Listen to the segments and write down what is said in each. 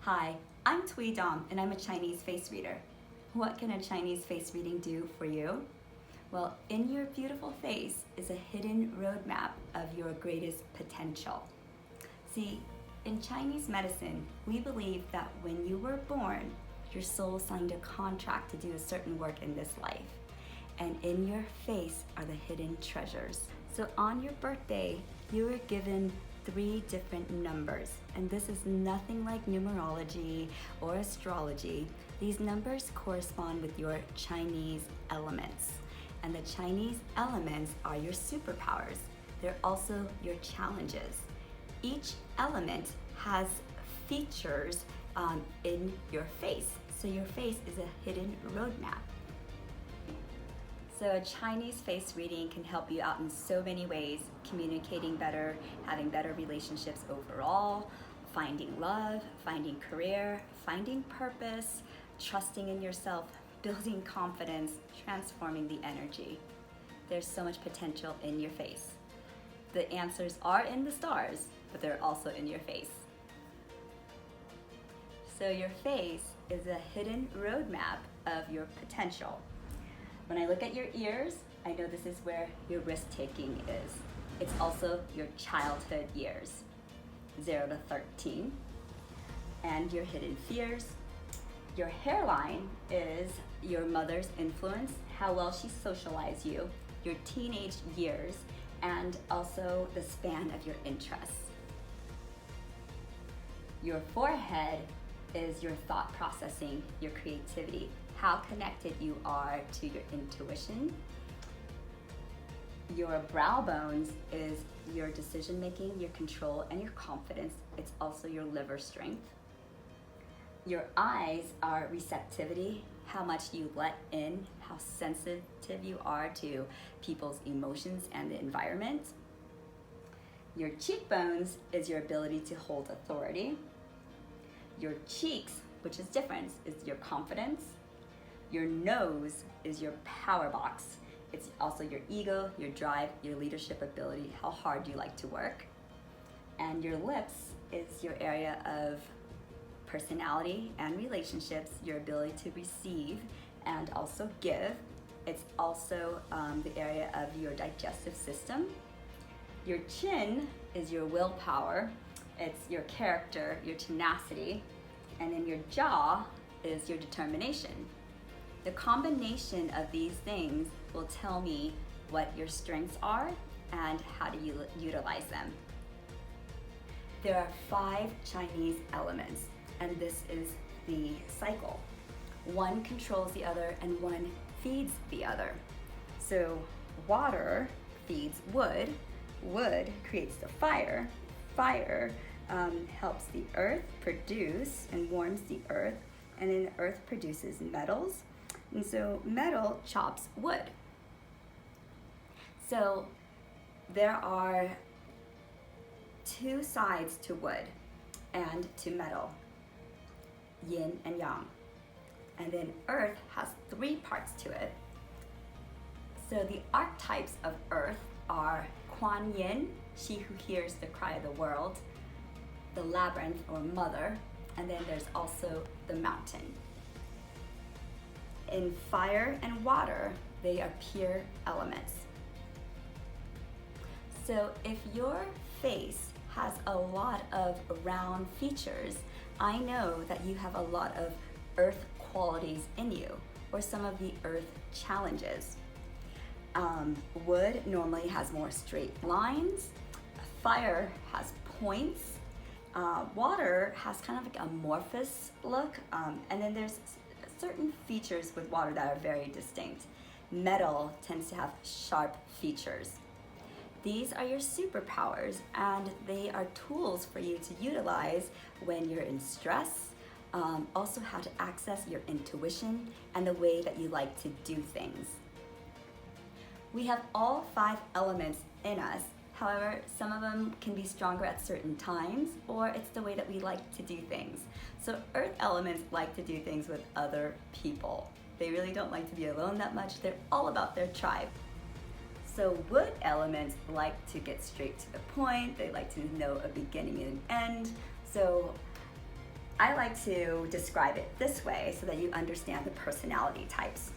Hi, I'm Thuy and I'm a Chinese face reader. What can a Chinese face reading do for you? Well, in your beautiful face is a hidden roadmap of your greatest potential. See, in Chinese medicine, we believe that when you were born, your soul signed a contract to do a certain work in this life. And in your face are the hidden treasures. So on your birthday, you were given 3 different numbers, and this is nothing like numerology or astrology. These numbers correspond with your Chinese elements, and the Chinese elements are your superpowers. They're also your challenges. Each element has features in your face, so your face is a hidden roadmap. So a Chinese face reading can help you out in so many ways: communicating better, having better relationships overall, finding love, finding career, finding purpose, trusting in yourself, building confidence, transforming the energy. There's so much potential in your face. The answers are in the stars, but they're also in your face. So your face is a hidden roadmap of your potential. When I look at your ears, I know this is where your risk-taking is. It's also your childhood years, 0 to 13, and your hidden fears. Your hairline is your mother's influence, how well she socialized you, your teenage years, and also the span of your interests. Your forehead is your thought processing, your creativity, how connected you are to your intuition. Your brow bones is your decision making, your control, and your confidence. It's also your liver strength. Your eyes are receptivity, how much you let in, how sensitive you are to people's emotions and the environment. Your cheekbones is your ability to hold authority. Your cheeks, which is different, is your confidence. Your nose is your power box. It's also your ego, your drive, your leadership ability, how hard you like to work. And your lips is your area of personality and relationships, your ability to receive and also give. It's also the area of your digestive system. Your chin is your willpower. It's your character, your tenacity. And then your jaw is your determination. The combination of these things will tell me what your strengths are and how to utilize them. There are 5 Chinese elements, and this is the cycle. One controls the other and one feeds the other. So water feeds wood, wood creates the fire, fire helps the earth produce and warms the earth, and then the earth produces metals. And so metal chops wood. So there are 2 sides to wood and to metal, yin and yang. And then earth has 3 parts to it. So the archetypes of earth are Kuan Yin, she who hears the cry of the world, the labyrinth or mother, and then there's also the mountain. In fire and water, they are pure elements. So if your face has a lot of round features, I know that you have a lot of earth qualities in you, or some of the earth challenges. Wood normally has more straight lines, fire has points, water has kind of like a amorphous look, and then there's certain features with water that are very distinct. Metal tends to have sharp features. These are your superpowers, and they are tools for you to utilize when you're in stress, also how to access your intuition and the way that you like to do things. We have all 5 elements in us. However, some of them can be stronger at certain times, or it's the way that we like to do things. So earth elements like to do things with other people. They really don't like to be alone that much. They're all about their tribe. So wood elements like to get straight to the point. They like to know a beginning and an end. So I like to describe it this way so that you understand the personality types.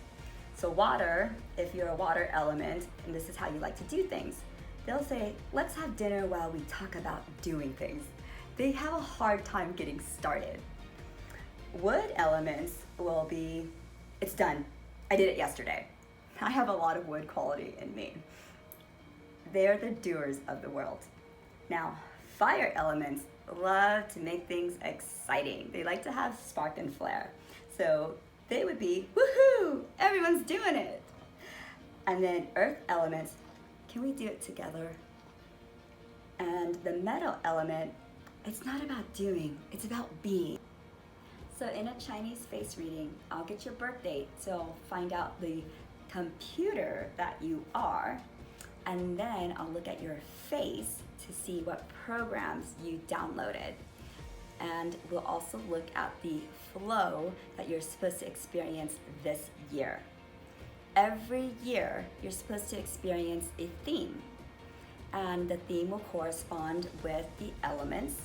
So water, if you're a water element, and this is how you like to do things, they'll say, let's have dinner while we talk about doing things. They have a hard time getting started. Wood elements will be, it's done. I did it yesterday. I have a lot of wood quality in me. They're the doers of the world. Now, fire elements love to make things exciting. They like to have spark and flare. So they would be, woohoo, everyone's doing it. And then earth elements, can we do it together? And the metal element, it's not about doing, it's about being. So in a Chinese face reading, I'll get your birth date, so find out the computer that you are, and then I'll look at your face to see what programs you downloaded. And we'll also look at the flow that you're supposed to experience this year. Every year, you're supposed to experience a theme, and the theme will correspond with the elements.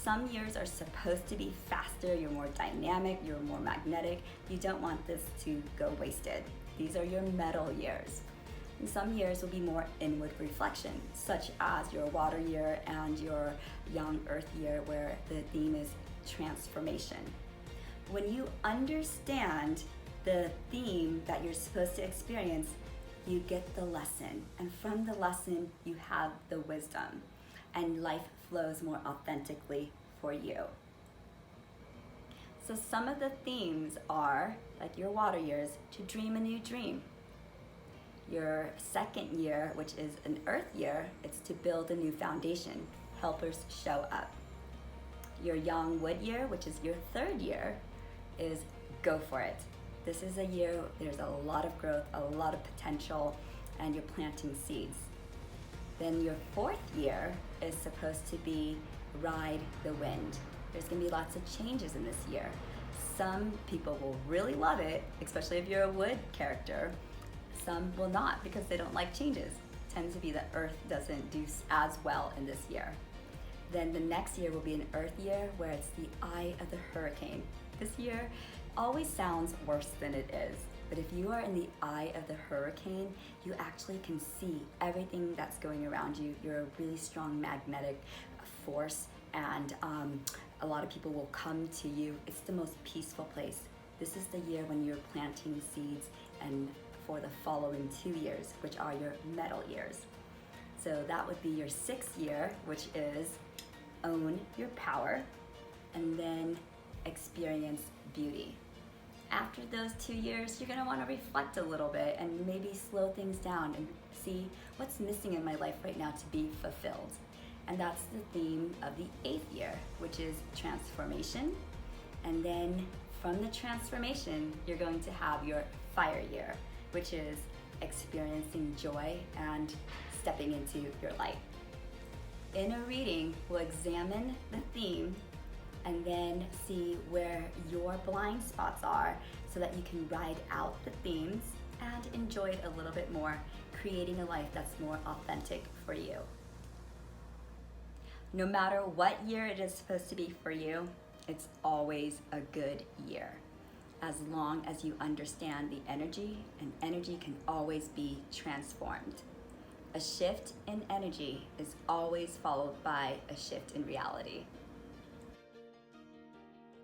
Some years are supposed to be faster, you're more dynamic, you're more magnetic. You don't want this to go wasted. These are your metal years. And some years will be more inward reflection, such as your water year and your young earth year, where the theme is transformation. When you understand the theme that you're supposed to experience, you get the lesson. And from the lesson, you have the wisdom. And life flows more authentically for you. So some of the themes are, like your water years, to dream a new dream. Your second year, which is an earth year, it's to build a new foundation. Helpers show up. Your young wood year, which is your third year, is go for it. This is a year there's a lot of growth, a lot of potential, and you're planting seeds. Then your fourth year is supposed to be ride the wind. There's gonna be lots of changes in this year. Some people will really love it, especially if you're a wood character. Some will not because they don't like changes. It tends to be that earth doesn't do as well in this year. Then the next year will be an earth year where it's the eye of the hurricane. This year always sounds worse than it is. But if you are in the eye of the hurricane, you actually can see everything that's going around you. You're a really strong magnetic force, and a lot of people will come to you. It's the most peaceful place. This is the year when you're planting seeds, and for the following 2 years, which are your metal years. So that would be your sixth year, which is own your power, and then experience beauty. After those 2 years, you're gonna wanna reflect a little bit and maybe slow things down and see what's missing in my life right now to be fulfilled. And that's the theme of the 8th year, which is transformation. And then from the transformation, you're going to have your fire year, which is experiencing joy and stepping into your light. In a reading, we'll examine the theme and then see where your blind spots are so that you can ride out the themes and enjoy it a little bit more, creating a life that's more authentic for you. No matter what year it is supposed to be for you, it's always a good year, as long as you understand the energy, and energy can always be transformed. A shift in energy is always followed by a shift in reality.